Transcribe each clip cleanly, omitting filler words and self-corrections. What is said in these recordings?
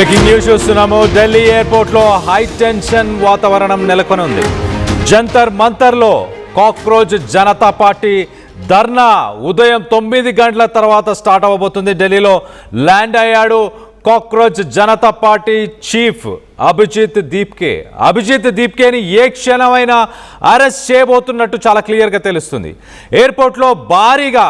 Breaking news చూస్తున్నాము. Delhi airport లో high tension వాతావరణం నెలకొని ఉంది. జంతర్ మంతర్ లో కాక్రోచ్ జనతా పార్టీ ధర్నా ఉదయం 9 గంటల తర్వాత స్టార్ట్ అవ్వబోతుంది. ఢిల్లీలో ల్యాండ్ అయ్యాడు cockroach Janata party chief Abhijit దీప్కేని ఏ క్షణమైనా అరెస్ట్ చేయబోతున్నట్టు చాలా క్లియర్గా తెలుస్తుంది. ఎయిర్పోర్ట్లో భారీగా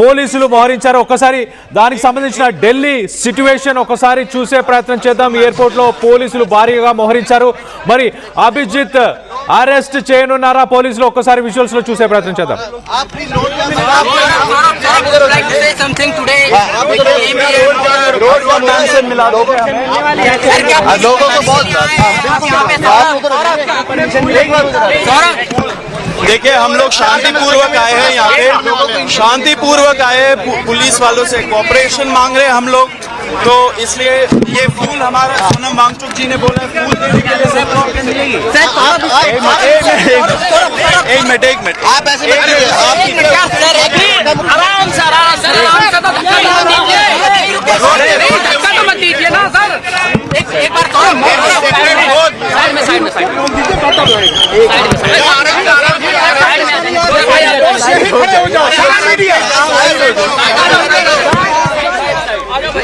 పోలీసులు మోహరించారు. ఒకసారి దానికి సంబంధించిన ఢిల్లీ సిట్యుయేషన్ ఒకసారి చూసే ప్రయత్నం చేద్దాం. ఎయిర్పోర్ట్లో పోలీసులు భారీగా మోహరించారు. మరి అభిజిత్ అరెస్ట్ చేయనున్నారా పోలీసులు? ఒక్కసారి విజువల్స్ లో చూసే ప్రయత్నం చేద్దాం. देखिए, हम लोग शांतिपूर्वक आए हैं, यहाँ पे शांतिपूर्वक आए, पुलिस वालों से कोऑपरेशन मांग रहे हैं हम लोग, तो इसलिए ये फूल हमारा सोनम वांगचुक जी ने बोला फूल देने के लिए एक मिनट आप ऐसे आराम से मत दीजिए ना सर, एक बार साइड में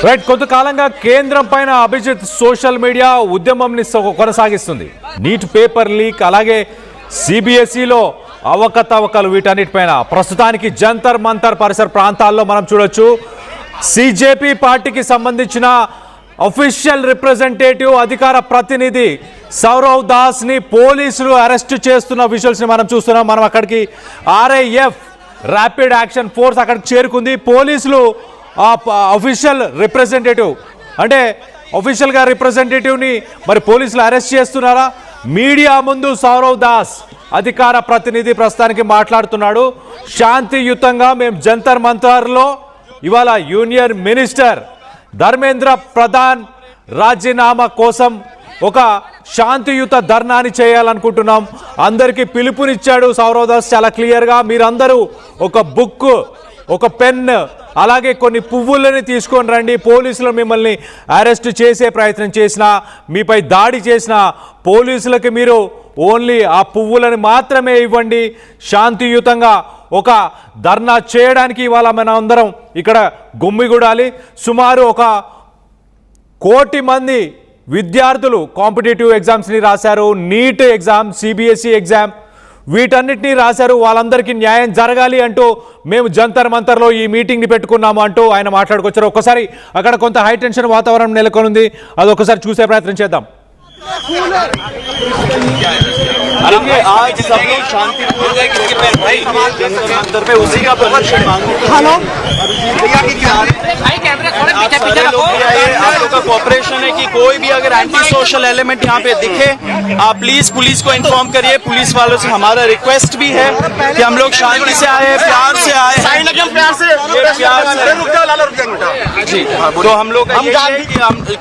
రైట్. కొంతకాలంగా కేంద్రం పైన అభిజిత్ సోషల్ మీడియా ఉద్యమంని కొనసాగిస్తుంది. నీట్ పేపర్ లీక్, అలాగే సిబిఎస్ఈలో అవకతవకలు, వీటన్నిటిపైన ప్రస్తుతానికి జంతర్ మంతర్ పరిసర ప్రాంతాల్లో మనం చూడొచ్చు సిజేపీ పార్టీకి సంబంధించిన అఫీషియల్ రిప్రజెంటేటివ్ అధికార ప్రతినిధి సౌరవ్ దాస్ ని పోలీసులు అరెస్ట్ చేస్తున్న విజువల్స్ ని మనం చూస్తున్నాం. మనం అక్కడికి ఆర్ఐఎఫ్ ర్యాపిడ్ యాక్షన్ ఫోర్స్ అక్కడికి చేరుకుంది. పోలీసులు అఫీషియల్ రిప్రజెంటేటివ్ అంటే అఫీషియల్గా రిప్రజెంటేటివ్ని మరి పోలీసులు అరెస్ట్ చేస్తున్నారా? మీడియా ముందు సౌరవ్ దాస్ అధికార ప్రతినిధి ప్రస్తుతానికి మాట్లాడుతున్నాడు. శాంతియుతంగా మేము జంతర్ మంతర్లో ఇవాళ యూనియన్ మినిస్టర్ ధర్మేంద్ర ప్రధాన్ రాజీనామా కోసం ఒక శాంతియుత ధర్నాని చేయాలనుకుంటున్నాం. అందరికీ పిలుపునిచ్చాడు సౌరవ్ దాస్ చాలా క్లియర్గా. మీరందరూ ఒక బుక్, ఒక పెన్, అలాగే కొన్ని పువ్వులని తీసుకొని రండి. పోలీసులు మిమ్మల్ని అరెస్ట్ చేసే ప్రయత్నం చేసినా, మీపై దాడి చేసిన పోలీసులకి మీరు ఓన్లీ ఆ పువ్వులని మాత్రమే ఇవ్వండి. శాంతియుతంగా ఒక ధర్నా చేయడానికి ఇవాళ మనం అందరం ఇక్కడ గుమ్మిగూడాలి. సుమారు 1 కోటి మంది విద్యార్థులు కాంపిటేటివ్ ఎగ్జామ్స్ని రాశారు. నీట్ ఎగ్జామ్, సిబిఎస్ఈ ఎగ్జామ్, వీటన్నిటినీ రాశారు. వాళ్ళందరికీ న్యాయం జరగాలి అంటూ మేము జంతర్ మంతర్లో ఈ మీటింగ్ని పెట్టుకున్నాము అంటూ ఆయన మాట్లాడుకొచ్చారు. ఒక్కసారి అక్కడ కొంత హై టెన్షన్ వాతావరణం నెలకొనుంది. అది ఒకసారి చూసే ప్రయత్నం చేద్దాం. आज सब लोग शांतिपूर्वक पे उसी का परमिशन मांगे। आप लोग का कोऑपरेशन है कि कोई भी अगर एंटी सोशल एलिमेंट यहाँ पे दिखे, आप प्लीज पुलिस को इन्फॉर्म करिए. पुलिस वालों से हमारा रिक्वेस्ट भी है कि हम लोग शांति से आए, प्यार से आए जी. तो हम लोग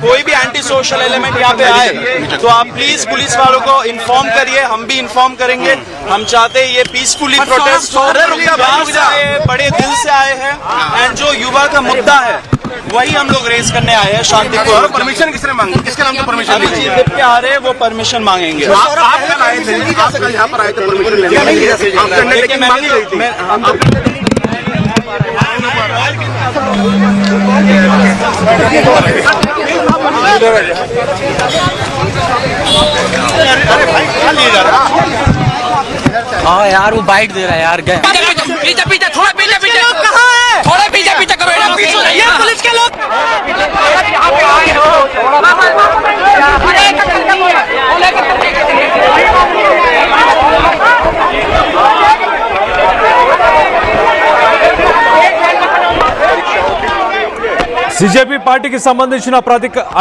कोई भी एंटी सोशल एलिमेंट यहाँ पे आए तो आप प्लीज पुलिस वालों को इन्फॉर्म करिए. हम भी इन्फॉर्म करेंगे. हम चाहते हैं ये पीसफुली प्रोटेस्ट हो, बड़े दिल से आए हैं. एंड जो युवा का मुद्दा है वही हम लोग रेज करने आए हैं शांतिपूर्वक. परमिशन किसने मांगी? किसके नाम से परमिशन ली? जब के आ रहे हैं वो परमिशन मांगेंगे. आप कल आए थे, आप कल यहाँ पर आए थे परमिशन लेने. हाँ यार, वो बाइट दे रहा है यार. गए पीछे थोड़ा पीछे कहाँ है? थोड़ा पीछे करो. ये पुलिस के लोग సిజేపీ పార్టీకి సంబంధించిన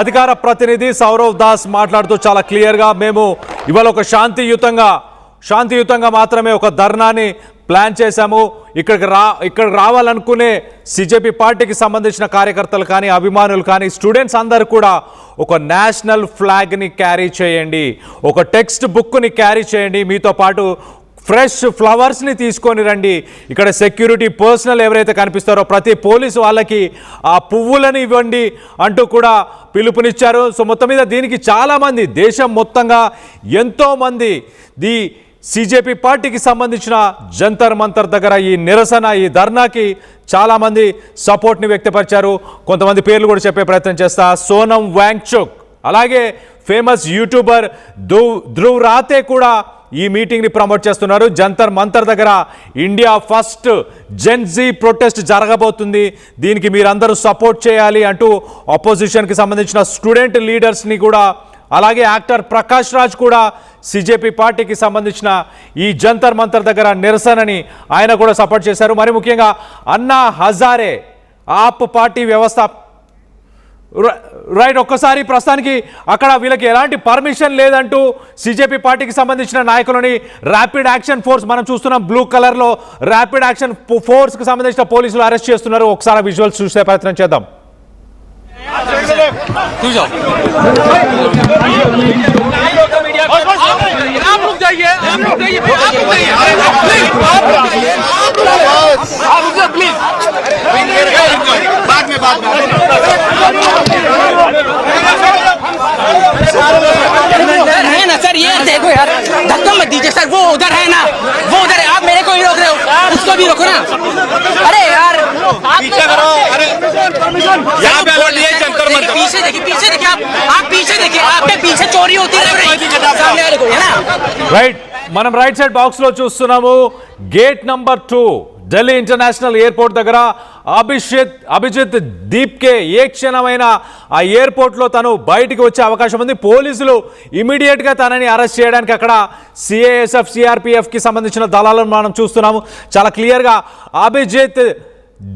అధికార ప్రతినిధి సౌరవ్ దాస్ మాట్లాడుతూ చాలా క్లియర్గా మేము ఇవాళ ఒక శాంతియుతంగా మాత్రమే ఒక ధర్నాని ప్లాన్ చేశాము. ఇక్కడికి రావాలనుకునే సిజేపీ పార్టీకి సంబంధించిన కార్యకర్తలు కానీ, అభిమానులు కానీ, స్టూడెంట్స్ అందరూ కూడా ఒక నేషనల్ ఫ్లాగ్ని క్యారీ చేయండి, ఒక టెక్స్ట్ బుక్ని క్యారీ చేయండి. మీతో పాటు ఫ్రెష్ ఫ్లవర్స్ని తీసుకొని రండి, ఇక్కడ సెక్యూరిటీ పర్సనల్ ఎవరైతే కనిపిస్తారో ప్రతి పోలీసు వాళ్ళకి ఆ పువ్వులని ఇవ్వండి అంటూ కూడా పిలుపునిచ్చారు. సో మొత్తం మీద దీనికి చాలామంది దేశం మొత్తంగా ఎంతోమంది సిజేపీ పార్టీకి సంబంధించిన జంతర్ మంతర్ దగ్గర ఈ నిరసన ఈ ధర్నాకి చాలామంది సపోర్ట్ని వ్యక్తపరిచారు. కొంతమంది పేర్లు కూడా చెప్పే ప్రయత్నం చేస్తా. సోనం వాంగ్చుక్, అలాగే ఫేమస్ యూట్యూబర్ ధ్రువ్ రాతే కూడా ఈ మీటింగ్ని ప్రమోట్ చేస్తున్నారు. జంతర్ మంతర్ దగ్గర ఇండియా ఫస్ట్ జెన్జీ ప్రొటెస్ట్ జరగబోతుంది, దీనికి మీరందరూ సపోర్ట్ చేయాలి అంటూ ఆపోజిషన్కి సంబంధించిన స్టూడెంట్ లీడర్స్ని కూడా, అలాగే యాక్టర్ ప్రకాష్ రాజ్ కూడా సిజేపీ పార్టీకి సంబంధించిన ఈ జంతర్ మంతర్ దగ్గర నిరసనని ఆయన కూడా సపోర్ట్ చేశారు. మరి ముఖ్యంగా అన్నా హజారే ఆప్ పార్టీ వ్యవస్థ రైట్, ఒక్కసారి ప్రస్తుతానికి అక్కడ వీళ్ళకి ఎలాంటి పర్మిషన్ లేదంటూ సిజేపీ పార్టీకి సంబంధించిన నాయకులని ర్యాపిడ్ యాక్షన్ ఫోర్స్ మనం చూస్తున్నాం, బ్లూ కలర్లో ర్యాపిడ్ యాక్షన్ ఫోర్స్కి సంబంధించిన పోలీసులు అరెస్ట్ చేస్తున్నారు. ఒకసారి విజువల్స్ చూసే ప్రయత్నం చేద్దాం. है ना सर, ये देखो यार, धक्का मत दीजिए सर, वो उधर है ना, वो उधर है, आप मेरे को ही रोक रहे हो, उसको भी रोको ना। अरे यार पीछे करो, अरे यहाँ पे अलर्ट है जंतर मंतर, पीछे देखिए आप पीछे देखिए, आपके पीछे चोरी होती रह रही है सामने वाले को, है ना। రైట్, మనం రైట్ సైడ్ బాక్స్లో చూస్తున్నాము gate number 2 Delhi international airport దగ్గర అభిజిత్ దీప్కే ఏ క్షణమైన ఆ ఎయిర్పోర్ట్లో తను బయటికి వచ్చే అవకాశం ఉంది. పోలీసులు ఇమీడియట్గా తనని అరెస్ట్ చేయడానికి అక్కడ సిఐఎస్ఎఫ్ సిఆర్పిఎఫ్కి సంబంధించిన దళాలను మనం చూస్తున్నాము. చాలా క్లియర్గా అభిజిత్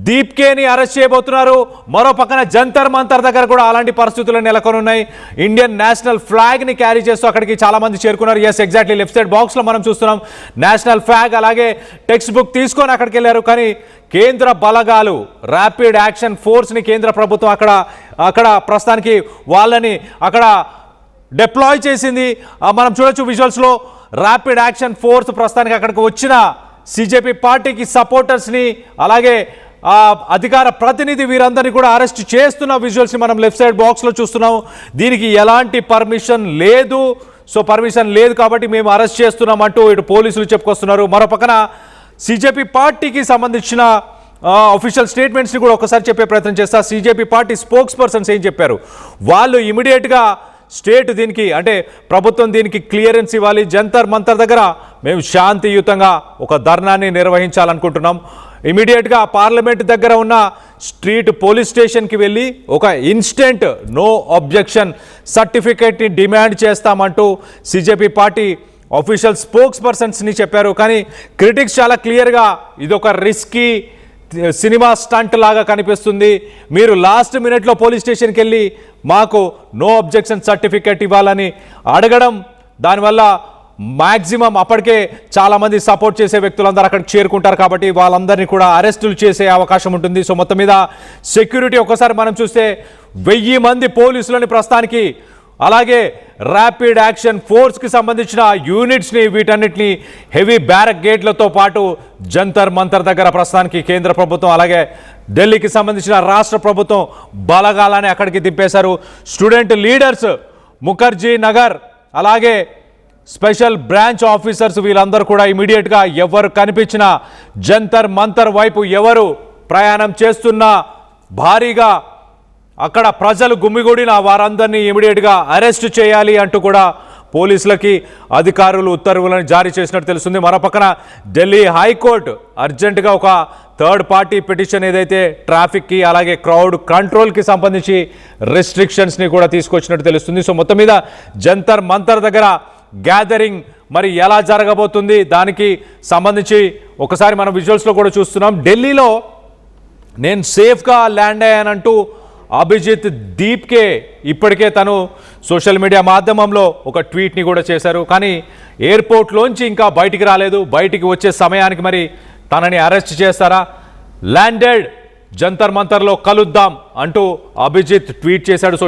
దీప్కేని అరెస్ట్ చేయబోతున్నారు. మరో పక్కన జంతర్ మంతర్ దగ్గర కూడా అలాంటి పరిస్థితులు నెలకొని ఉన్నాయి. ఇండియన్ నేషనల్ ఫ్లాగ్ని క్యారీ చేస్తూ అక్కడికి చాలామంది చేరుకున్నారు. ఎస్, ఎగ్జాక్ట్లీ లెఫ్ట్ సైడ్ బాక్స్లో మనం చూస్తున్నాం నేషనల్ ఫ్లాగ్, అలాగే టెక్స్ట్ బుక్ తీసుకొని అక్కడికి వెళ్ళారు. కానీ కేంద్ర బలగాలు ర్యాపిడ్ యాక్షన్ ఫోర్స్ని కేంద్ర ప్రభుత్వం అక్కడ ప్రస్తుతానికి వాళ్ళని అక్కడ డిప్లాయ్ చేసింది. మనం చూడొచ్చు విజువల్స్లో ర్యాపిడ్ యాక్షన్ ఫోర్స్ ప్రస్తుతానికి అక్కడికి వచ్చిన సిజేపీ పార్టీకి సపోర్టర్స్ని, అలాగే అధికార ప్రతినిధి వీరందరినీ కూడా అరెస్ట్ చేస్తున్న విజువల్స్ని మనం లెఫ్ట్ సైడ్ బాక్స్లో చూస్తున్నాం. దీనికి ఎలాంటి పర్మిషన్ లేదు, సో పర్మిషన్ లేదు కాబట్టి మేము అరెస్ట్ చేస్తున్నాం అంటూ ఇటు పోలీసులు చెప్పుకొస్తున్నారు. మరో పక్కన సిజేపీ పార్టీకి సంబంధించిన అఫీషియల్ స్టేట్మెంట్స్ని కూడా ఒకసారి చెప్పే ప్రయత్నం చేస్తా. సిజేపీ పార్టీ స్పోక్స్ పర్సన్స్ ఏం చెప్పారు, వాళ్ళు ఇమీడియట్గా స్టేట్ దీనికి అంటే ప్రభుత్వం దీనికి క్లియరెన్స్ ఇవ్వాలి. జంతర్ మంతర్ దగ్గర మేము శాంతియుతంగా ఒక ధర్నాన్ని నిర్వహించాలనుకుంటున్నాం. ఇమీడియట్గా పార్లమెంట్ దగ్గర ఉన్న స్ట్రీట్ పోలీస్ స్టేషన్కి వెళ్ళి ఒక ఇన్స్టెంట్ నో అబ్జెక్షన్ సర్టిఫికేట్ని డిమాండ్ చేస్తామంటూ సిజేపీ పార్టీ అఫీషియల్ స్పోక్స్ పర్సన్స్ని చెప్పారు. కానీ క్రిటిక్స్ చాలా క్లియర్గా ఇదొక రిస్కీ సినిమా స్టంట్ లాగా కనిపిస్తుంది, మీరు లాస్ట్ మినిట్లో పోలీస్ స్టేషన్కి వెళ్ళి మాకు నో అబ్జెక్షన్ సర్టిఫికేట్ ఇవ్వాలని అడగడం, దానివల్ల మ్యాక్సిమం అప్పటికే చాలామంది సపోర్ట్ చేసే వ్యక్తులందరూ అక్కడికి చేరుకుంటారు కాబట్టి వాళ్ళందరినీ కూడా అరెస్టులు చేసే అవకాశం ఉంటుంది. సో మొత్తం మీద సెక్యూరిటీ ఒకసారి మనం చూస్తే 1000 మంది పోలీసులని ప్రస్తుతానికి, అలాగే ర్యాపిడ్ యాక్షన్ ఫోర్స్కి సంబంధించిన యూనిట్స్ని వీటన్నిటిని హెవీ బ్యారకేడ్లతో పాటు జంతర్ మంతర్ దగ్గర ప్రస్తుతానికి కేంద్ర ప్రభుత్వం అలాగే ఢిల్లీకి సంబంధించిన రాష్ట్ర ప్రభుత్వం బలగాలని అక్కడికి దింపేశారు. స్టూడెంట్ లీడర్స్, ముఖర్జీ నగర్, అలాగే స్పెషల్ బ్రాంచ్ ఆఫీసర్స్ వీళ్ళందరూ కూడా ఇమీడియట్గా ఎవరు కనిపించినా జంతర్ మంతర్ వైపు ఎవరు ప్రయాణం చేస్తున్నా భారీగా అక్కడ ప్రజలు గుమిగూడిన వారందరినీ ఇమీడియట్గా అరెస్ట్ చేయాలి అంటూ కూడా పోలీసులకి అధికారులు ఉత్తర్వులను జారీ చేసినట్టు తెలుస్తుంది. మరోపక్కన ఢిల్లీ హైకోర్టు అర్జెంటుగా ఒక థర్డ్ పార్టీ పిటిషన్ ఏదైతే ట్రాఫిక్కి అలాగే క్రౌడ్ కంట్రోల్కి సంబంధించి రెస్ట్రిక్షన్స్ని కూడా తీసుకొచ్చినట్టు తెలుస్తుంది. సో మొత్తం మీద జంతర్ మంతర్ దగ్గర గ్యాదరింగ్ మరి ఎలా జరగబోతుంది దానికి సంబంధించి ఒకసారి మనం విజువల్స్లో కూడా చూస్తున్నాం. ఢిల్లీలో నేను సేఫ్గా ల్యాండ్ అయ్యానంటూ అభిజిత్ దీప్కే ఇప్పటికే తను సోషల్ మీడియా మాధ్యమంలో ఒక ట్వీట్ని కూడా చేశారు. కానీ ఎయిర్పోర్ట్లోంచి ఇంకా బయటికి రాలేదు. బయటికి వచ్చే సమయానికి మరి తనని అరెస్ట్ చేస్తారా, ల్యాండెడ్ జంతర్ మంతర్లో కలుద్దాం అంటూ అభిజిత్ ట్వీట్ చేశాడు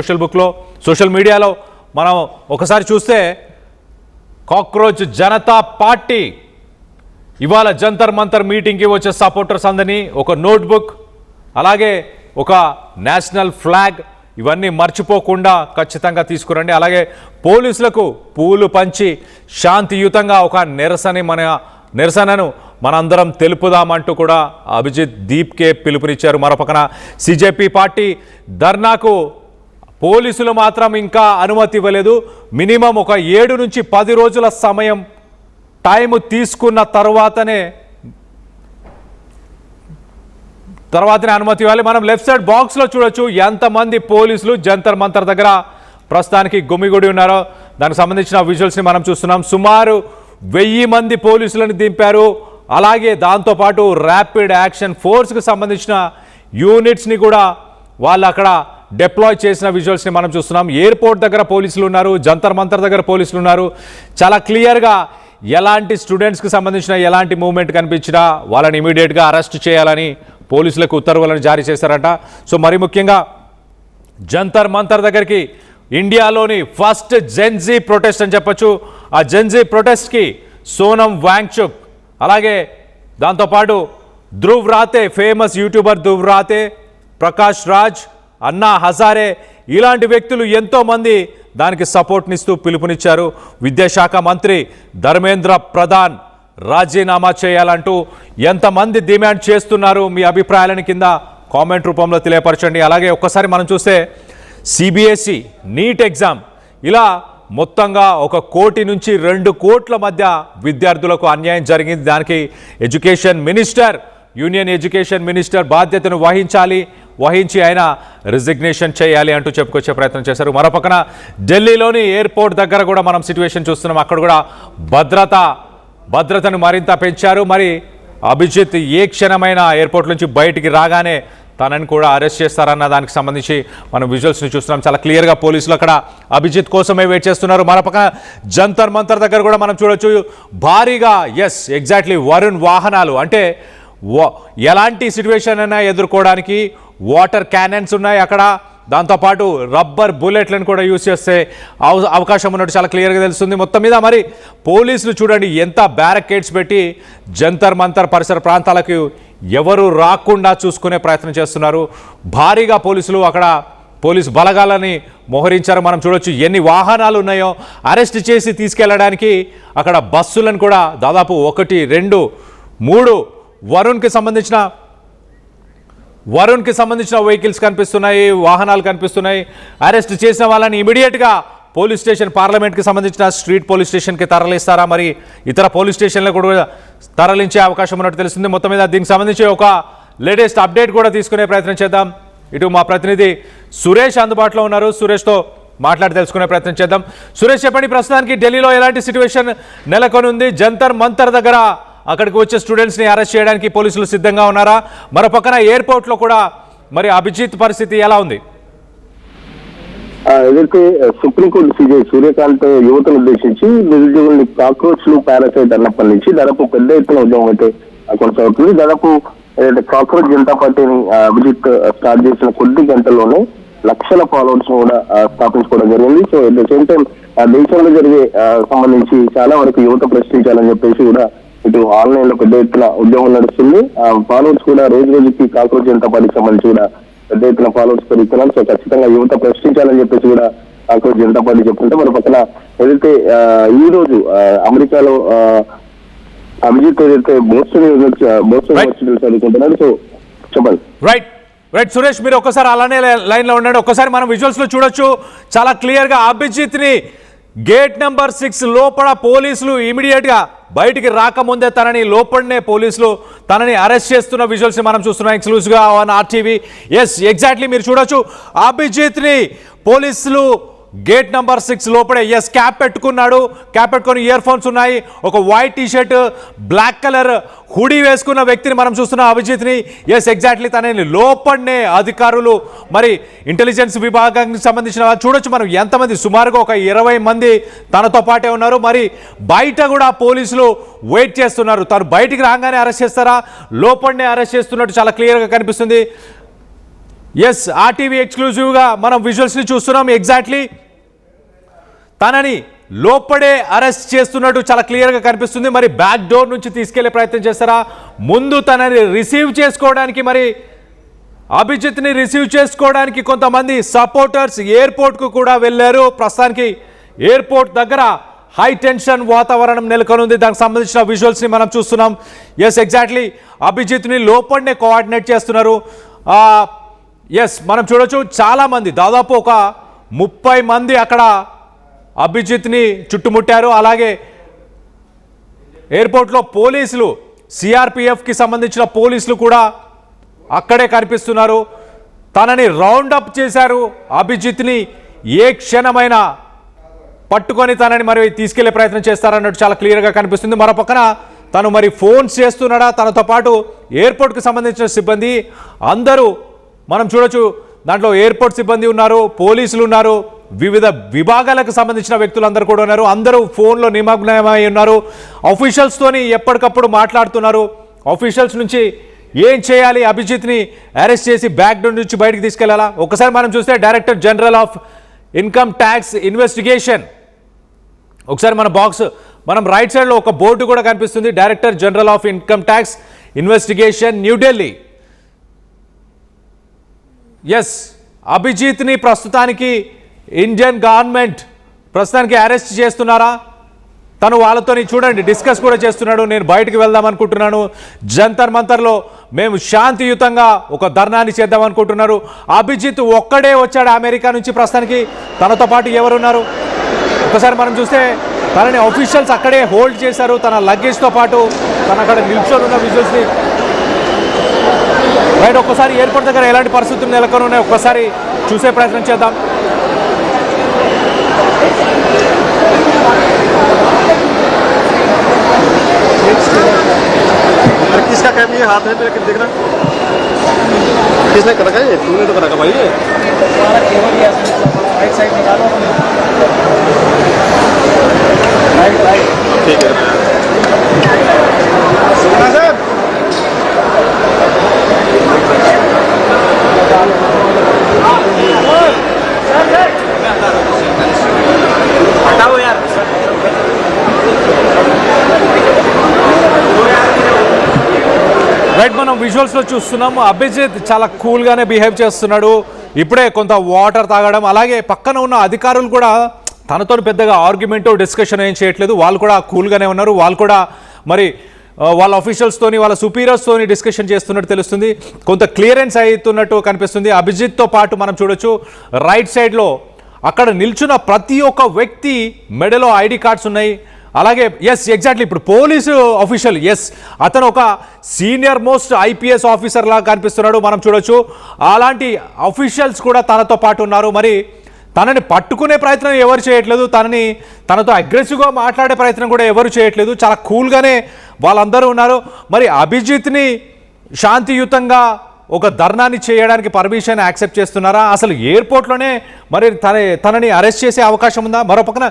సోషల్ మీడియాలో. మనం ఒకసారి చూస్తే కాక్రోచ్ జనతా పార్టీ ఇవాళ జంతర్ మంతర్ మీటింగ్కి వచ్చే సపోర్టర్స్ అందరినీ ఒక నోట్బుక్ అలాగే ఒక నేషనల్ ఫ్లాగ్ ఇవన్నీ మర్చిపోకుండా ఖచ్చితంగా తీసుకురండి. అలాగే పోలీసులకు పూలు పంచి శాంతియుతంగా ఒక నిరసనను మనందరం తెలుపుదామంటూ కూడా అభిజిత్ దీప్కే పిలుపునిచ్చారు. మరోపక్కన సిజేపీ పార్టీ ధర్నాకు పోలీసులు మాత్రం ఇంకా అనుమతి ఇవ్వలేదు. మినిమం ఒక 7 నుంచి 10 రోజుల సమయం టైం తీసుకున్న తర్వాతనే అనుమతి ఇవ్వాలి. మనం లెఫ్ట్ సైడ్ బాక్స్లో చూడొచ్చు ఎంతమంది పోలీసులు జంతర్ మంతర్ దగ్గర ప్రస్తుతానికి గుమిగూడి ఉన్నారో దానికి సంబంధించిన విజువల్స్ని మనం చూస్తున్నాం. సుమారు 1000 మంది పోలీసులను దింపారు. అలాగే దాంతోపాటు ర్యాపిడ్ యాక్షన్ ఫోర్స్కి సంబంధించిన యూనిట్స్ని కూడా వాళ్ళు అక్కడ డిప్లాయ్ చేసిన విజువల్స్ని మనం చూస్తున్నాం. ఎయిర్పోర్ట్ దగ్గర పోలీసులు ఉన్నారు, జంతర్ మంతర్ దగ్గర పోలీసులు ఉన్నారు. చాలా క్లియర్గా ఎలాంటి స్టూడెంట్స్కి సంబంధించిన ఎలాంటి మూవ్మెంట్ కనిపించినా వాళ్ళని ఇమీడియట్గా అరెస్ట్ చేయాలని పోలీసులకు ఉత్తర్వులను జారీ చేశారట. సో మరి ముఖ్యంగా జంతర్ మంతర్ దగ్గరికి ఇండియాలోని ఫస్ట్ జెన్జీ ప్రొటెస్ట్ అని చెప్పొచ్చు. ఆ జెన్జీ ప్రొటెస్ట్కి సోనం వాంగ్చుక్ అలాగే దాంతోపాటు ధ్రువ్ రాతే, ఫేమస్ యూట్యూబర్ ధ్రువ్ రాతే, ప్రకాష్ రాజ్, అన్నా హజారే ఇలాంటి వ్యక్తులు ఎంతోమంది దానికి సపోర్ట్నిస్తూ పిలుపునిచ్చారు. విద్యాశాఖ మంత్రి ధర్మేంద్ర ప్రధాన్ రాజీనామా చేయాలంటూ ఎంతమంది డిమాండ్ చేస్తున్నారు? మీ అభిప్రాయాలను కింద కామెంట్ రూపంలో తెలియపరచండి. అలాగే ఒక్కసారి మనం చూస్తే సిబిఎస్ఈ నీట్ ఎగ్జామ్ ఇలా మొత్తంగా 1 కోటి నుంచి 2 కోట్ల మధ్య విద్యార్థులకు అన్యాయం జరిగింది. దానికి యూనియన్ ఎడ్యుకేషన్ మినిస్టర్ బాధ్యతను వహించి ఆయన రిజిగ్నేషన్ చేయాలి అంటూ చెప్పుకొచ్చే ప్రయత్నం చేశారు. మరోపక్కన ఢిల్లీలోని ఎయిర్పోర్ట్ దగ్గర కూడా మనం సిచ్యువేషన్ చూస్తున్నాం. అక్కడ కూడా భద్రతను మరింత పెంచారు. మరి అభిజిత్ ఏ క్షణమైన ఎయిర్పోర్ట్ నుంచి బయటికి రాగానే తనని కూడా అరెస్ట్ చేస్తారన్న దానికి సంబంధించి మనం విజువల్స్ని చూస్తున్నాం. చాలా క్లియర్గా పోలీసులు అక్కడ అభిజిత్ కోసమే వెయిట్ చేస్తున్నారు. మరోపక్కన జంతర్ మంతర్ దగ్గర కూడా మనం చూడొచ్చు భారీగా ఎగ్జాక్ట్లీ వరుణ్ వాహనాలు, అంటే ఎలాంటి సిచ్యువేషన్ అయినా ఎదుర్కోవడానికి వాటర్ క్యానన్స్ ఉన్నాయి అక్కడ. దాంతోపాటు రబ్బర్ బుల్లెట్లను కూడా యూజ్ చేసే అవకాశం ఉన్నట్టు చాలా క్లియర్గా తెలుస్తుంది. మొత్తం మీద మరి పోలీసులు చూడండి ఎంత బ్యారికేడ్స్ పెట్టి జంతర్ మంతర్ పరిసర ప్రాంతాలకు ఎవరు రాకుండా చూసుకునే ప్రయత్నం చేస్తున్నారు. భారీగా పోలీసులు అక్కడ పోలీసు బలగాలని మోహరించారు. మనం చూడొచ్చు ఎన్ని వాహనాలు ఉన్నాయో. అరెస్ట్ చేసి తీసుకెళ్లడానికి అక్కడ బస్సులను కూడా దాదాపు 1, 2, 3 వరుణ్కి సంబంధించిన వెహికల్స్ కనిపిస్తున్నాయి, వాహనాలు కనిపిస్తున్నాయి. అరెస్ట్ చేసిన వాళ్ళని ఇమీడియట్గా పోలీస్ స్టేషన్, పార్లమెంట్కి సంబంధించిన స్ట్రీట్ పోలీస్ స్టేషన్కి తరలిస్తారా, మరి ఇతర పోలీస్ స్టేషన్లకు కూడా తరలించే అవకాశం ఉన్నట్టు తెలుస్తుంది. మొత్తం మీద దీనికి సంబంధించి ఒక లేటెస్ట్ అప్డేట్ కూడా తీసుకునే ప్రయత్నం చేద్దాం. ఇటు మా ప్రతినిధి సురేష్ అందుబాటులో ఉన్నారు. సురేష్తో మాట్లాడి తెలుసుకునే ప్రయత్నం చేద్దాం. సురేష్ చెప్పండి, ప్రస్తుతానికి ఢిల్లీలో ఎలాంటి సిచ్యువేషన్ నెలకొని ఉంది? జంతర్ మంతర్ దగ్గర అక్కడికి వచ్చే స్టూడెంట్స్ని అరెస్ట్ చేయడానికి పోలీసులు సిద్ధంగా ఉన్నారా? మరోపక్కన ఎయిర్పోర్ట్లో కూడా మరి అభిజిత్ పరిస్థితి ఎలా ఉంది? ఏదైతే సుప్రీంకోర్టు సీజే సూర్యకాంత్ యువతను ఉద్దేశించి నిరుద్యోగుల్ని కాక్రోచ్లు పారాసైట్ అన్నప్పటి నుంచి దాదాపు పెద్ద ఎత్తున ఉద్యమం అయితే కొనసాగుతుంది. దాదాపు ఏదైతే కాక్రోచ్ జనతా పార్టీని అభిజిత్ స్టార్ట్ చేసిన కొద్ది గంటల్లోనే లక్షల ఫాలోవర్స్ కూడా స్థాపించుకోవడం జరిగింది. So at the same time దేశంలో జరిగే సంబంధించి చాలా వరకు యువత ప్రశ్నించాలని చెప్పేసి కూడా ఇటు ఆన్లైన్ లో పెద్ద ఎత్తున ఉద్యమం నడుస్తుంది. ఫాలోవర్స్ కూడా రోజు రోజుకి కాక్రోచ్ జనతా పార్టీకి సంబంధించి కూడా పెద్ద ఎత్తున ఫాలోవర్స్ పెరుగుతున్నారు. సో ఖచ్చితంగా యువత ప్రశ్నించాలని చెప్పేసి కూడా కాక్రోచ్ జనతా పార్టీ చెప్తుంటే, మన పక్కన ఏదైతే ఈ రోజు అమెరికాలో అభిజిత్ ఏదైతే బోస్టన్ యూనివర్సిటీలో చదువుకుంటున్నారు. సో చెప్పండి. రైట్ సురేష్, మీరు ఒక్కసారి అలానే లైన్ లో ఉండండి. ఒక్కసారి మనం విజువల్స్ లో చూడొచ్చు చాలా క్లియర్ గా అభిజిత్ ని గేట్ నెంబర్ 6 లోపల పోలీసులు ఇమీడియట్ గా బయటికి రాకముందే లోపలనే పోలీసులు తనని అరెస్ట్ చేస్తున్న విజువల్స్ మనం చూస్తున్నాం ఎక్స్క్లూజివ్ గా ఆన్ ఆర్టీవీ. ఎగ్జాక్ట్లీ మీరు చూడొచ్చు అభిజిత్ ని పోలీసులు గేట్ నెంబర్ 6 లోపడే క్యాప్ పెట్టుకున్నాడు. క్యాప్ పెట్టుకొని ఇయర్ ఫోన్స్ ఉన్నాయి. ఒక white T-shirt, black colour hoodie వేసుకున్న వ్యక్తిని మనం చూస్తున్నాం అభిజిత్ని. ఎగ్జాక్ట్లీ తనని లోపలనే అధికారులు, మరి ఇంటెలిజెన్స్ విభాగానికి సంబంధించిన చూడొచ్చు మనం ఎంతమంది, సుమారుగా ఒక 20 మంది తనతో పాటే ఉన్నారు. మరి బయట కూడా పోలీసులు వెయిట్ చేస్తున్నారు. తను బయటికి రాగానే అరెస్ట్ చేస్తారా, లోపలనే అరెస్ట్ చేస్తున్నట్టు చాలా క్లియర్గా కనిపిస్తుంది. ఆర్టీవీ ఎక్స్క్లూజివ్గా మనం విజువల్స్ని చూస్తున్నాం. ఎగ్జాక్ట్లీ తనని లోపడే అరెస్ట్ చేస్తున్నట్టు చాలా క్లియర్గా కనిపిస్తుంది. మరి బ్యాక్ డోర్ నుంచి తీసుకెళ్లే ప్రయత్నం చేస్తారా, ముందు తనని రిసీవ్ చేసుకోవడానికి, మరి అభిజిత్ని రిసీవ్ చేసుకోవడానికి కొంతమంది సపోర్టర్స్ ఎయిర్పోర్ట్కు కూడా వెళ్ళారు. ప్రస్తుతానికి ఎయిర్పోర్ట్ దగ్గర హై టెన్షన్ వాతావరణం నెలకొనుంది. దానికి సంబంధించిన విజువల్స్ని మనం చూస్తున్నాం. ఎస్, ఎగ్జాక్ట్లీ అభిజిత్ని లోపలనే కోఆర్డినేట్ చేస్తున్నారు. ఎస్, మనం చూడొచ్చు చాలామంది, దాదాపు ఒక 30 మంది అక్కడ అభిజిత్ని చుట్టుముట్టారు. అలాగే ఎయిర్పోర్ట్లో పోలీసులు, సిఆర్పిఎఫ్కి సంబంధించిన పోలీసులు కూడా అక్కడే కనిపిస్తున్నారు. తనని రౌండ్ అప్ చేశారు. అభిజిత్ని ఏ క్షణమైనా పట్టుకొని తనని మరి తీసుకెళ్లే ప్రయత్నం చేస్తారన్నట్టు చాలా క్లియర్గా కనిపిస్తుంది. మరో పక్కన తను మరి ఫోన్స్ చేస్తున్నాడా, తనతో పాటు ఎయిర్పోర్ట్కి సంబంధించిన సిబ్బంది అందరూ మనం చూడొచ్చు. దాంట్లో ఎయిర్పోర్ట్ సిబ్బంది ఉన్నారు, పోలీసులు ఉన్నారు, వివిధ విభాగాలకు సంబంధించిన వ్యక్తులందరూ కూడా ఉన్నారు. అందరూ ఫోన్లో నిమగ్నమై ఉన్నారు. ఆఫీషియల్స్తోని ఎప్పటికప్పుడు మాట్లాడుతున్నారు. ఆఫీషియల్స్ నుంచి ఏం చేయాలి, అభిజిత్ని అరెస్ట్ చేసి బ్యాక్ డోర్ నుంచి బయటకు తీసుకెళ్లాలా. ఒకసారి మనం చూస్తే director general of income tax investigation, ఒకసారి మనం రైట్ సైడ్లో ఒక బోర్డు కూడా కనిపిస్తుంది, director general of income tax investigation, New Delhi. Yes, అభిజిత్ని ప్రస్తుతానికి ఇండియన్ గవర్నమెంట్ ప్రస్తుతానికి అరెస్ట్ చేస్తున్నారా, తను వాళ్ళతో చూడండి డిస్కస్ కూడా చేస్తున్నాడు. నేను బయటకు వెళ్దాం అనుకుంటున్నాను, జంతర్ మంతర్లో మేము శాంతియుతంగా ఒక ధర్నాన్ని చేద్దాం అనుకుంటున్నారు. అభిజిత్ ఒక్కడే వచ్చాడు అమెరికా నుంచి. ప్రస్తుతానికి తనతో పాటు ఎవరున్నారు ఒకసారి మనం చూస్తే తనని ఆఫీషియల్స్ అక్కడే హోల్డ్ చేశారు. తన లగేజ్తో పాటు తను అక్కడ నిల్చొని ఉన్న విజువల్స్ని రైట్ ఒక్కసారి ఎయిర్పోర్ట్ దగ్గర ఎలాంటి పరిస్థితులు నెలకొని ఉన్నాయి ఒక్కసారి చూసే ప్రయత్నం చేద్దాం. किसका कैम ये हाथ में लेकर देखना किसने कर रखा है, तूने तो कर रखा भाई। हमारा केबल ही राइट साइड निकालो, राइट ठीक है सर। हटाओ यार। రైట్, మనం విజువల్స్లో చూస్తున్నాము. అభిజిత్ చాలా కూల్గానే బిహేవ్ చేస్తున్నాడు. ఇప్పుడే కొంత వాటర్ తాగడం, అలాగే పక్కన ఉన్న అధికారులు కూడా తనతో పెద్దగా ఆర్గ్యుమెంట్ డిస్కషన్ ఏం చేయట్లేదు. వాళ్ళు కూడా కూల్గానే ఉన్నారు. వాళ్ళు కూడా మరి వాళ్ళ ఆఫీషియల్స్తోని వాళ్ళ సుపీరియర్స్తోని డిస్కషన్ చేస్తున్నట్టు తెలుస్తుంది. కొంత క్లియరెన్స్ అవుతున్నట్టు కనిపిస్తుంది. అభిజిత్తో పాటు మనం చూడొచ్చు రైట్ సైడ్లో అక్కడ నిల్చున్న ప్రతి ఒక్క వ్యక్తి మెడలో ఐడి కార్డ్స్ ఉన్నాయి. అలాగే ఎస్, ఎగ్జాక్ట్లీ ఇప్పుడు పోలీసు ఆఫీషియల్, ఎస్ అతను ఒక సీనియర్ మోస్ట్ ఐపీఎస్ ఆఫీసర్ లాగా కనిపిస్తున్నాడు. మనం చూడొచ్చు అలాంటి ఆఫీషియల్స్ కూడా తనతో పాటు ఉన్నారు. మరి తనని పట్టుకునే ప్రయత్నం ఎవరు చేయట్లేదు, తనతో అగ్రెసివ్గా మాట్లాడే ప్రయత్నం కూడా ఎవరు చేయట్లేదు. చాలా కూల్గానే వాళ్ళందరూ ఉన్నారు. మరి అభిజిత్ని శాంతియుతంగా ఒక ధర్నాన్ని చేయడానికి పర్మిషన్ యాక్సెప్ట్ చేస్తున్నారా, అసలు ఎయిర్పోర్ట్లోనే మరి తనని అరెస్ట్ చేసే అవకాశం ఉందా? మరో పక్కన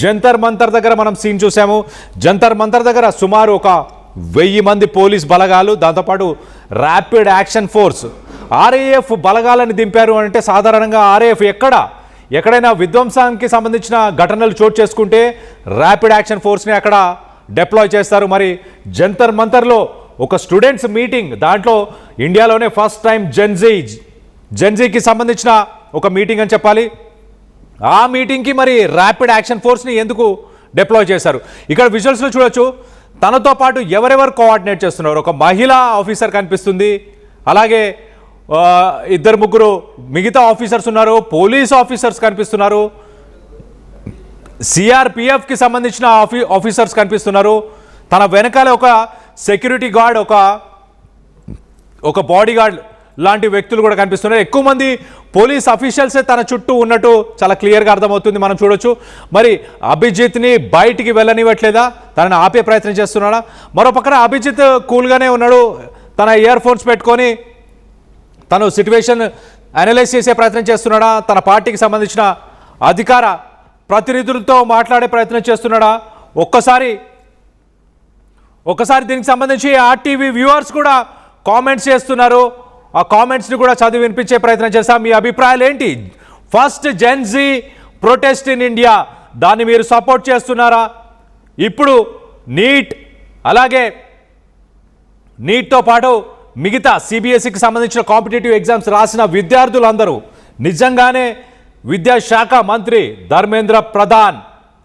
జంతర్ మంతర్ దగ్గర మనం సీన్ చూసాము. జంతర్ మంతర్ దగ్గర సుమారు ఒక 1000 మంది పోలీస్ బలగాలు, దాంతోపాటు ర్యాపిడ్ యాక్షన్ ఫోర్స్ ఆర్ఏఎఫ్ బలగాలను దింపారు. అంటే సాధారణంగా ఆర్ఏఎఫ్ ఎక్కడైనా విధ్వంసానికి సంబంధించిన ఘటనలు చోటు చేసుకుంటే ర్యాపిడ్ యాక్షన్ ఫోర్స్ని అక్కడ డిప్లాయ్ చేస్తారు. మరి జంతర్ మంతర్లో ఒక స్టూడెంట్స్ మీటింగ్, దాంట్లో ఇండియాలోనే ఫస్ట్ టైం జెన్జీకి సంబంధించిన ఒక మీటింగ్ అని చెప్పాలి. ఆ మీటింగ్కి మరి ర్యాపిడ్ యాక్షన్ ఫోర్స్ని ఎందుకు డిప్లాయ్ చేశారు? ఇక్కడ విజువల్స్లో చూడొచ్చు తనతో పాటు ఎవరెవరు కోఆర్డినేట్ చేస్తున్నారు. ఒక మహిళా ఆఫీసర్ కనిపిస్తుంది, అలాగే 2-3 మిగతా ఆఫీసర్స్ ఉన్నారు, పోలీస్ ఆఫీసర్స్ కనిపిస్తున్నారు, సిఆర్పిఎఫ్కి సంబంధించిన ఆఫీసర్స్ కనిపిస్తున్నారు. తన వెనకాల ఒక సెక్యూరిటీ గార్డ్, ఒక బాడీ గార్డ్ లాంటి వ్యక్తులు కూడా కనిపిస్తున్నారు. ఎక్కువ మంది పోలీస్ అఫీషియల్సే తన చుట్టూ ఉన్నట్టు చాలా క్లియర్గా అర్థమవుతుంది. మనం చూడొచ్చు మరి అభిజిత్ని బయటికి వెళ్ళనివ్వట్లేదా, తనని ఆపే ప్రయత్నం చేస్తున్నాడా? మరో పక్కన అభిజిత్ కూల్గానే ఉన్నాడు. తన ఇయర్ ఫోన్స్ పెట్టుకొని తను సిట్యువేషన్ అనలైజ్ చేసే ప్రయత్నం చేస్తున్నాడా, తన పార్టీకి సంబంధించిన అధికార ప్రతినిధులతో మాట్లాడే ప్రయత్నం చేస్తున్నాడా? ఒక్కసారి దీనికి సంబంధించి ఆర్టీవీ వ్యూవర్స్ కూడా కామెంట్స్ చేస్తున్నారు. ఆ కామెంట్స్ని కూడా చదివి వినిపించే ప్రయత్నం చేస్తాం. మీ అభిప్రాయాలు ఏంటి? First Gen Z protest in India, దాన్ని మీరు సపోర్ట్ చేస్తున్నారా? ఇప్పుడు అలాగే నీట్తో పాటు మిగతా సిబిఎస్ఈకి సంబంధించిన కాంపిటేటివ్ ఎగ్జామ్స్ రాసిన విద్యార్థులందరూ నిజంగానే విద్యాశాఖ మంత్రి ధర్మేంద్ర ప్రధాన్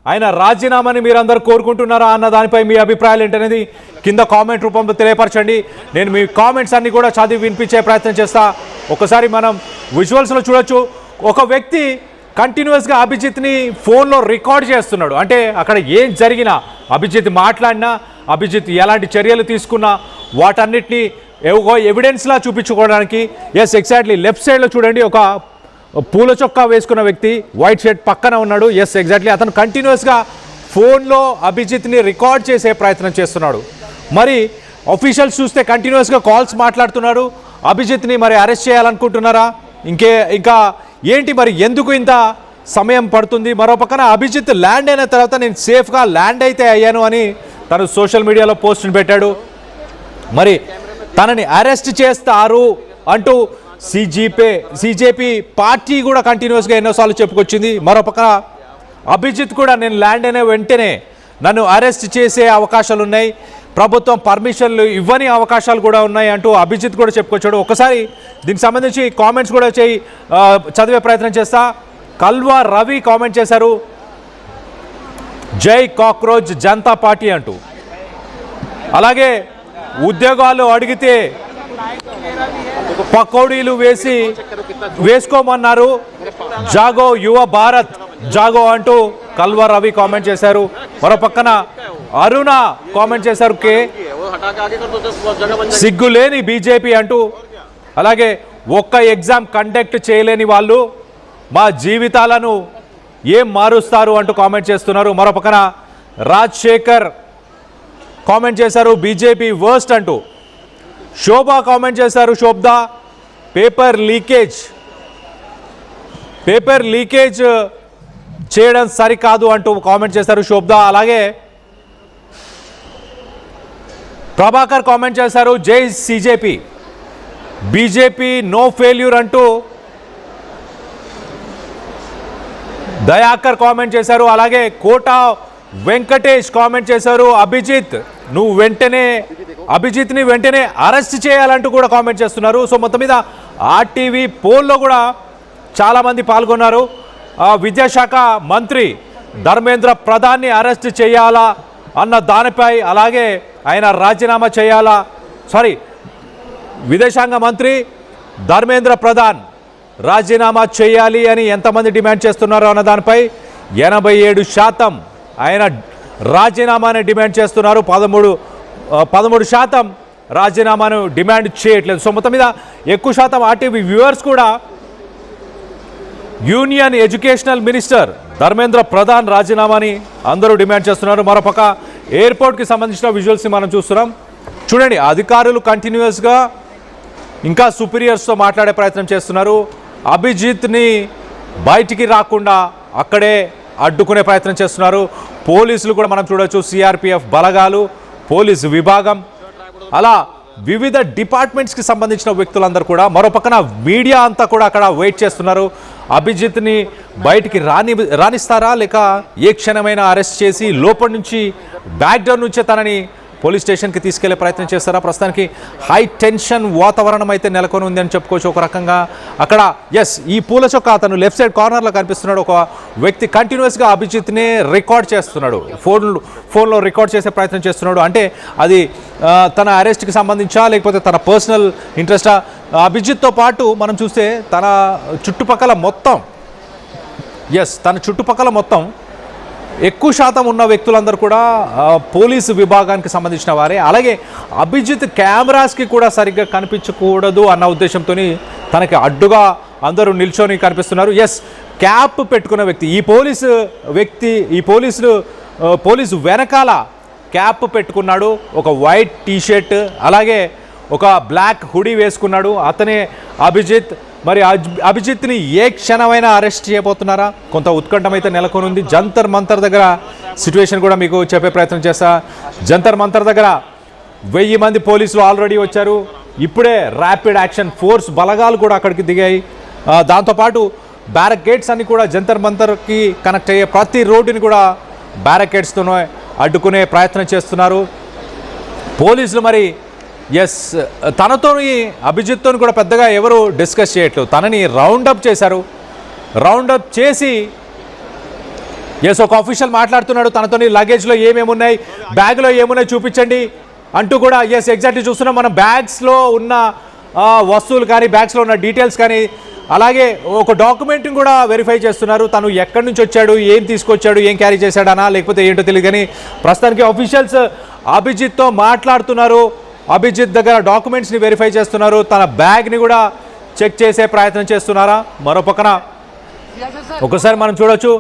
ఆయన రాజీనామాని మీరందరూ కోరుకుంటున్నారా అన్న దానిపై మీ అభిప్రాయాలు ఏంటనేది కింద కామెంట్ రూపంలో తెలియపరచండి. నేను మీ కామెంట్స్ అన్ని కూడా చదివి వినిపించే ప్రయత్నం చేస్తా. ఒకసారి మనం విజువల్స్లో చూడొచ్చు. ఒక వ్యక్తి కంటిన్యూస్గా అభిజిత్ని ఫోన్లో రికార్డ్ చేస్తున్నాడు. అంటే అక్కడ ఏం జరిగినా, అభిజిత్ మాట్లాడినా, అభిజిత్ ఎలాంటి చర్యలు తీసుకున్నా వాటన్నిటిని ఎవిడెన్స్లా చూపించుకోవడానికి. ఎస్, ఎగ్జాక్ట్లీ లెఫ్ట్ సైడ్లో చూడండి, ఒక పూల చొక్కా వేసుకున్న వ్యక్తి వైట్ షర్ట్ పక్కన ఉన్నాడు. ఎస్, ఎగ్జాక్ట్లీ అతను కంటిన్యూస్గా ఫోన్లో అభిజిత్ని రికార్డ్ చేసే ప్రయత్నం చేస్తున్నాడు. మరి ఆఫీషియల్స్ చూస్తే కంటిన్యూస్గా కాల్స్ మాట్లాడుతున్నారు. అభిజిత్ని మరి అరెస్ట్ చేయాలనుకుంటున్నారా? ఇంకా ఏంటి మరి, ఎందుకు ఇంత సమయం పడుతుంది? మరో పక్కన అభిజిత్ ల్యాండ్ అయిన తర్వాత నేను సేఫ్గా ల్యాండ్ అయితే అయ్యాను అని తను సోషల్ మీడియాలో పోస్ట్ని పెట్టాడు. మరి తనని అరెస్ట్ చేస్తారు అంటూ సిజేపీ పార్టీ కూడా కంటిన్యూస్గా ఎన్నోసార్లు చెప్పుకొచ్చింది. మరోపక్క అభిజిత్ కూడా నేను ల్యాండ్ అయిన వెంటనే నన్ను అరెస్ట్ చేసే అవకాశాలు ఉన్నాయి, ప్రభుత్వం పర్మిషన్లు ఇవ్వని అవకాశాలు కూడా ఉన్నాయి అంటూ అభిజిత్ కూడా చెప్పుకొచ్చాడు. ఒకసారి దీనికి సంబంధించి కామెంట్స్ కూడా చదివే ప్రయత్నం చేస్తా. కల్వా రవి కామెంట్ చేశారు, జై కాక్రోచ్ జనతా పార్టీ అంటూ. అలాగే ఉద్యోగాలు అడిగితే పకోడీలు వేసుకోమన్నారు, జాగో యువ భారత్ జాగో అంటూ కల్వా రవి కామెంట్ చేశారు. మరో పక్కన అరుణ కామెంట్ చేశారు, సిగ్గులేని బీజేపీ అంటూ. అలాగే ఒక్క ఎగ్జామ్ కండక్ట్ చేయలేని వాళ్ళు మా జీవితాలను ఏం మారుస్తారు అంటూ కామెంట్ చేస్తున్నారు. మరో పక్కన రాజశేఖర్ కామెంట్ చేశారు, బీజేపీ వర్స్ట్ అంటూ. శోభా కామెంట్ చేశారు, శోభదా పేపర్ లీకేజ్ చేయడం సరికాదు అంటూ కామెంట్ చేశారు శోభదా. అలాగే ప్రభాకర్ కామెంట్ చేశారు, జై సిజేపీ, బీజేపీ నో ఫెయిల్యూర్ అంటూ. దయాకర్ కామెంట్ చేశారు. అలాగే కోటా వెంకటేష్ కామెంట్ చేశారు, అభిజిత్ని వెంటనే అరెస్ట్ చేయాలంటూ కూడా కామెంట్ చేస్తున్నారు. సో మొత్తం మీద ఆర్టీవీ పోల్లో కూడా చాలామంది పాల్గొన్నారు. విద్యాశాఖ మంత్రి ధర్మేంద్ర ప్రధాన్ని అరెస్ట్ చేయాలా అన్న దానిపై, అలాగే ఆయన రాజీనామా చేయాలా, విదేశాంగ మంత్రి ధర్మేంద్ర ప్రధాన్ రాజీనామా చేయాలి అని ఎంతమంది డిమాండ్ చేస్తున్నారో అన్న దానిపై 87% ఆయన రాజీనామాని డిమాండ్ చేస్తున్నారు. 13% రాజీనామాను డిమాండ్ చేయట్లేదు. సో మొత్తం మీద ఎక్కువ శాతం ఆర్టీవీ వ్యూవర్స్ కూడా union educational minister Dharmendra Pradhan రాజీనామాని అందరూ డిమాండ్ చేస్తున్నారు. మరోపక్క ఎయిర్పోర్ట్కి సంబంధించిన విజువల్స్ని మనం చూస్తున్నాం. చూడండి, అధికారులు కంటిన్యూస్గా ఇంకా సుపీరియర్స్తో మాట్లాడే ప్రయత్నం చేస్తున్నారు. అభిజిత్ని బయటికి రాకుండా అక్కడే అడ్డుకునే ప్రయత్నం చేస్తున్నారు. పోలీసులు కూడా మనం చూడొచ్చు, సిఆర్పిఎఫ్ బలగాలు, పోలీసు విభాగం, అలా వివిధ డిపార్ట్మెంట్స్కి సంబంధించిన వ్యక్తులందరూ కూడా. మరోపక్కన మీడియా అంతా కూడా అక్కడ వెయిట్ చేస్తున్నారు. అభిజిత్ని బయటికి రానిస్తారా, లేక ఏ క్షణమైనా అరెస్ట్ చేసి లోపల నుంచి బ్యాక్ డోర్ నుంచే తనని పోలీస్ స్టేషన్కి తీసుకెళ్లే ప్రయత్నం చేస్తారా? ప్రస్తుతానికి హై టెన్షన్ వాతావరణం అయితే నెలకొని ఉంది అని చెప్పుకోవచ్చు ఒక రకంగా. అక్కడ ఈ పూల చొక్క అతను లెఫ్ట్ సైడ్ కార్నర్లో కనిపిస్తున్నాడు. ఒక వ్యక్తి కంటిన్యూస్గా అభిజిత్ని రికార్డ్ చేస్తున్నాడు, ఫోన్లో రికార్డ్ చేసే ప్రయత్నం చేస్తున్నాడు. అంటే అది తన అరెస్ట్కి సంబంధించా, లేకపోతే తన పర్సనల్ ఇంట్రెస్టా? అభిజిత్తో పాటు మనం చూస్తే తన చుట్టుపక్కల మొత్తం ఎక్కువ శాతం ఉన్న వ్యక్తులందరూ కూడా పోలీసు విభాగానికి సంబంధించిన వారే. అలాగే అభిజిత్ కెమెరాస్కి కూడా సరిగ్గా కనిపించకూడదు అన్న ఉద్దేశంతో తనకి అడ్డుగా అందరూ నిల్చొని కనిపిస్తున్నారు. క్యాప్ పెట్టుకున్న వ్యక్తి, పోలీసు వెనకాల క్యాప్ పెట్టుకున్నాడు, ఒక వైట్ టీషర్ట్, అలాగే ఒక బ్లాక్ హుడీ వేసుకున్నాడు. అతనే అభిజిత్. మరి అభిజిత్ని ఏ క్షణమైనా అరెస్ట్ చేయబోతున్నారా? కొంత ఉత్కంఠం అయితే నెలకొని ఉంది. జంతర్ మంతర్ దగ్గర సిచ్యువేషన్ కూడా మీకు చెప్పే ప్రయత్నం చేస్తా. జంతర్ మంతర్ దగ్గర 1000 మంది పోలీసులు ఆల్రెడీ వచ్చారు. ఇప్పుడే ర్యాపిడ్ యాక్షన్ ఫోర్స్ బలగాలు కూడా అక్కడికి దిగాయి. దాంతోపాటు బ్యారికేడ్స్ అన్ని కూడా జంతర్ మంతర్కి కనెక్ట్ అయ్యే ప్రతి రోడ్డుని కూడా బ్యారికేడ్స్తోనే అడ్డుకునే ప్రయత్నం చేస్తున్నారు పోలీసులు. మరి ఎస్, తనతోని అభిజిత్తో కూడా పెద్దగా ఎవరు డిస్కస్ చేయట్లేదు. తనని రౌండప్ చేశారు. రౌండప్ చేసి ఎస్, ఒక ఆఫీషియల్ మాట్లాడుతున్నాడు. తనతోని లగేజ్లో ఏమేమి ఉన్నాయి, బ్యాగ్లో ఏమున్నాయి చూపించండి అంటూ కూడా. ఎస్, ఎగ్జాక్ట్లీ చూస్తున్నాం మనం. బ్యాగ్స్లో ఉన్న వస్తువులు కానీ, బ్యాగ్స్లో ఉన్న డీటెయిల్స్ కానీ, అలాగే ఒక డాక్యుమెంట్ని కూడా వెరిఫై చేస్తున్నారు. తను ఎక్కడి నుంచి వచ్చాడు, ఏం తీసుకొచ్చాడు, ఏం క్యారీ చేశాడనా లేకపోతే ఏంటో తెలియదు. కానీ ప్రస్తుతానికి ఆఫీషియల్స్ అభిజిత్తో మాట్లాడుతున్నారు. అభిజిత్ దగ్గర డాక్యుమెంట్స్ని వెరిఫై చేస్తున్నారు. తన బ్యాగ్ని కూడా చెక్ చేసే ప్రయత్నం చేస్తున్నారా. మరో పక్కన ఒకసారి మనం చూడొచ్చు,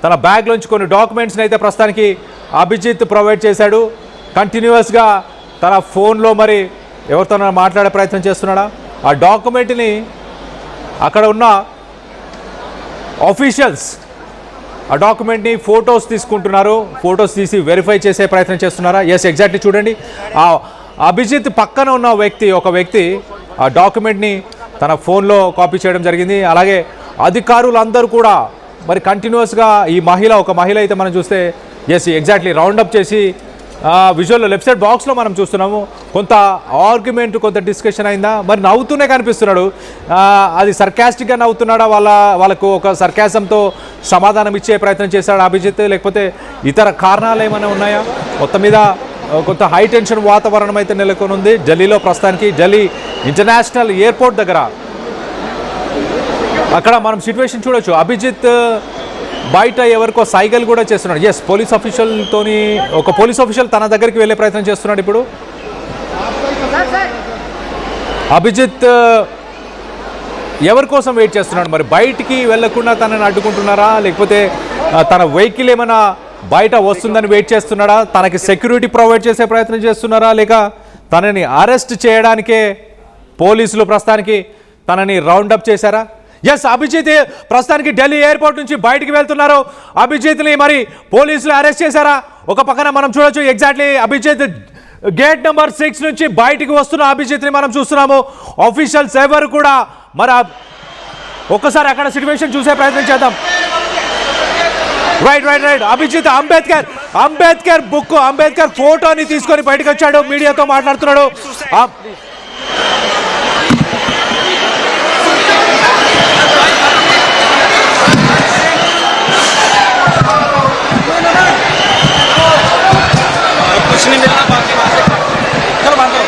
తన బ్యాగ్లోంచి కొన్ని డాక్యుమెంట్స్ని అయితే ప్రస్తుతానికి అభిజిత్ ప్రొవైడ్ చేశాడు. కంటిన్యూస్గా తన ఫోన్లో మరి ఎవరితో మాట్లాడే ప్రయత్నం చేస్తున్నాడా. ఆ డాక్యుమెంట్ని అక్కడ ఉన్న ఆఫీషియల్స్ ఆ డాక్యుమెంట్ని ఫొటోస్ తీసుకుంటున్నారు. ఫొటోస్ తీసి వెరిఫై చేసే ప్రయత్నం చేస్తున్నారా. ఎస్, ఎగ్జాక్ట్లీ చూడండి. ఆ అభిజిత్ పక్కన ఉన్న ఒక వ్యక్తి ఆ డాక్యుమెంట్ని తన ఫోన్లో కాపీ చేయడం జరిగింది. అలాగే అధికారులందరూ కూడా మరి కంటిన్యూస్గా ఒక మహిళ అయితే మనం చూస్తే ఎస్, ఎగ్జాక్ట్లీ రౌండప్ చేసి విజువల్లో లెఫ్ట్ సైడ్ బాక్స్లో మనం చూస్తున్నాము. కొంత ఆర్గ్యుమెంట్, కొంత డిస్కషన్ అయిందా, మరి నవ్వుతూనే కనిపిస్తున్నాడు. అది సర్కాస్టిక్గా నవ్వుతున్నాడా, వాళ్ళకు ఒక సర్కాసంతో సమాధానం ఇచ్చే ప్రయత్నం చేశాడు అభిజిత్, లేకపోతే ఇతర కారణాలు ఏమైనా ఉన్నాయా. మొత్తం మీద కొంత హై టెన్షన్ వాతావరణం అయితే నెలకొని ఉంది ఢిల్లీలో ప్రస్తుతానికి. ఢిల్లీ ఇంటర్నేషనల్ ఎయిర్పోర్ట్ దగ్గర అక్కడ మనం సిచ్యువేషన్ చూడొచ్చు. అభిజిత్ బయట ఎవరికో సైగల్ కూడా చేస్తున్నాడు. ఎస్, పోలీస్ ఆఫీషియల్ తన దగ్గరికి వెళ్ళే ప్రయత్నం చేస్తున్నాడు. ఇప్పుడు అభిజిత్ ఎవరి కోసం వెయిట్ చేస్తున్నాడు, మరి బయటికి వెళ్లకుండా తనని అడ్డుకుంటున్నారా, లేకపోతే తన వెహికల్ ఏమైనా బయట వస్తుందని వెయిట్ చేస్తున్నాడా, తనకి సెక్యూరిటీ ప్రొవైడ్ చేసే ప్రయత్నం చేస్తున్నారా, లేక తనని అరెస్ట్ చేయడానికే పోలీసులు ప్రస్తుతానికి తనని రౌండప్ చేశారా. ఎస్, అభిజిత్ ప్రస్తుతానికి ఢిల్లీ ఎయిర్పోర్ట్ నుంచి బయటికి వెళ్తున్నారు. అభిజిత్ని మరి పోలీసులు అరెస్ట్ చేశారా. ఒక పక్కన మనం చూడొచ్చు, ఎగ్జాక్ట్లీ అభిజిత్ గేట్ నెంబర్ 6 నుంచి బయటికి వస్తున్న అభిజిత్ని మనం చూస్తున్నాము. ఆఫీషియల్స్ ఎవరు కూడా మరి ఒక్కసారి అక్కడ సిచ్యువేషన్ చూసే ప్రయత్నం చేద్దాం. రైట్ అభిజిత్ అంబేద్కర్ ఫోటోని తీసుకొని బయటకు వచ్చాడు, మీడియాతో మాట్లాడుతున్నాడు. कुछ नहीं मिलना बाकी चलो बात करो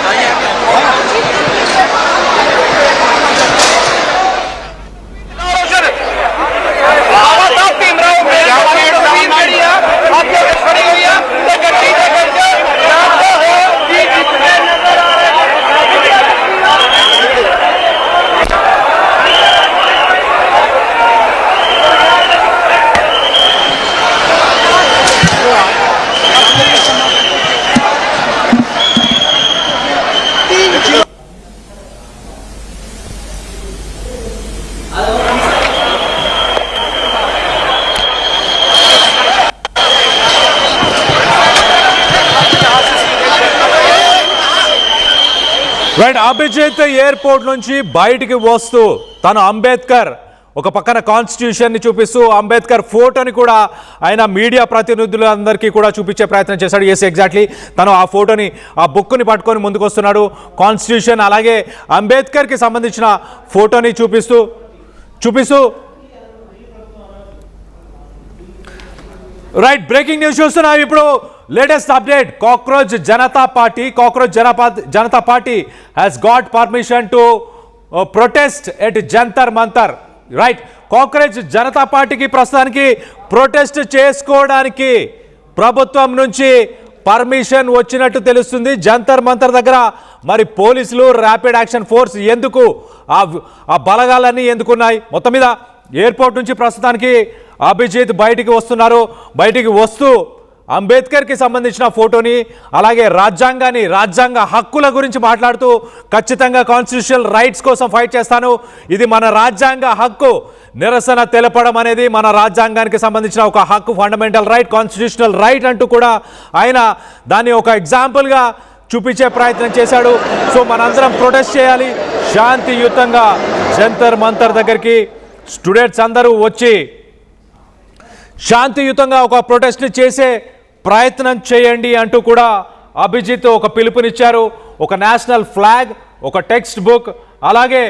రైట్, అభిజిత్ ఎయిర్పోర్ట్ నుంచి బయటికి వస్తూ తను అంబేద్కర్ ఒక పక్కన కాన్స్టిట్యూషన్ని చూపిస్తూ అంబేద్కర్ ఫోటోని కూడా ఆయన మీడియా ప్రతినిధులందరికీ కూడా చూపించే ప్రయత్నం చేశాడు. ఎస్, ఎగ్జాక్ట్లీ తను ఆ ఫోటోని, ఆ బుక్ని పట్టుకొని ముందుకు వస్తున్నాడు. కాన్స్టిట్యూషన్ అలాగే అంబేద్కర్కి సంబంధించిన ఫోటోని చూపిస్తూ రైట్, బ్రేకింగ్ న్యూస్ చూస్తున్నాం ఇప్పుడు. Latest update, cockroach Janata party has got permission to protest at Jantar Mantar. Right, cockroach Janata పార్టీకి ప్రస్తుతానికి ప్రొటెస్ట్ చేసుకోవడానికి ప్రభుత్వం నుంచి పర్మిషన్ వచ్చినట్టు తెలుస్తుంది. జంతర్ మంతర్ దగ్గర మరి పోలీసులు, ర్యాపిడ్ యాక్షన్ ఫోర్స్ ఎందుకు, ఆ బలగాలన్నీ ఎందుకున్నాయి. మొత్తం మీద ఎయిర్పోర్ట్ నుంచి ప్రస్తుతానికి అభిజిత్ బయటికి వస్తున్నారు. బయటికి వస్తూ అంబేద్కర్కి సంబంధించిన ఫోటోని, అలాగే రాజ్యాంగ హక్కుల గురించి మాట్లాడుతూ ఖచ్చితంగా కాన్స్టిట్యూషనల్ రైట్స్ కోసం ఫైట్ చేస్తాను, ఇది మన రాజ్యాంగ హక్కు, నిరసన తెలపడం అనేది మన రాజ్యాంగానికి సంబంధించిన ఒక హక్కు, ఫండమెంటల్ రైట్, కాన్స్టిట్యూషనల్ రైట్ అంటూ కూడా ఆయన దాన్ని ఒక ఎగ్జాంపుల్గా చూపించే ప్రయత్నం చేశాడు. సో మనందరం ప్రొటెస్ట్ చేయాలి శాంతియుతంగా జంతర్ మంతర్ దగ్గరికి. స్టూడెంట్స్ అందరూ వచ్చి శాంతియుతంగా ఒక ప్రొటెస్ట్ చేసే ప్రయత్నం చేయండి అంటూ కూడా అభిజిత్ ఒక పిలుపునిచ్చారు. ఒక నేషనల్ ఫ్లాగ్, ఒక టెక్స్ట్ బుక్, అలాగే